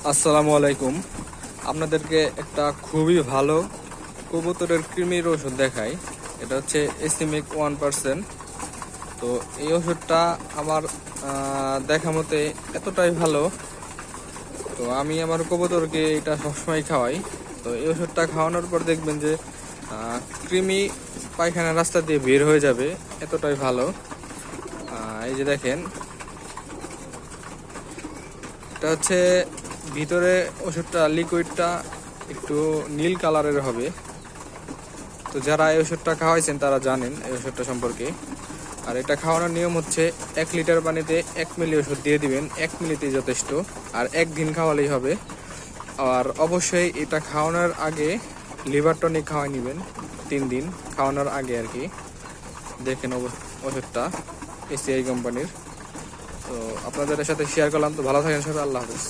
আসসালামু আলাইকুম। আপনাদেরকে একটা খুবই ভালো কবুতরের কৃমির ওষুধ দেখাই। এটা হচ্ছে এসিমিক 1%। তো এই ওষুধটা আমার দেখা মতে এতটাই ভালো, তো আমি আমার কবুতরকে এটা সবসময় খাওয়াই। তো এই ওষুধটা খাওয়ানোর পর দেখবেন যে কৃমি পায়খানা রাস্তা দিয়ে বের হয়ে যাবে, এতটাই ভালো। এই যে দেখেন, এটা হচ্ছে ভিতরে ওষুধটা, লিকুইডটা একটু নীল কালারের হবে। তো যারা এই ওষুধটা খাওয়াইছেন তারা জানেন এই ওষুধটা সম্পর্কে। আর এটা খাওয়ানোর নিয়ম হচ্ছে 1 লিটার পানিতে 1 মিলি ওষুধ দিয়ে দিবেন, 1 মিলিতেই যথেষ্ট। আর একদিন খাওয়ালেই হবে। আর অবশ্যই এটা খাওয়ানোর আগে লিভার টনিক খাওয়াই নেবেন, 3 দিন খাওয়ানোর আগে আর কি। দেখেন ওষুধটা এসিআই কোম্পানির। তো আপনাদের সাথে শেয়ার করলাম। তো ভালো থাকেন সবাই, আল্লাহ হাফেজ।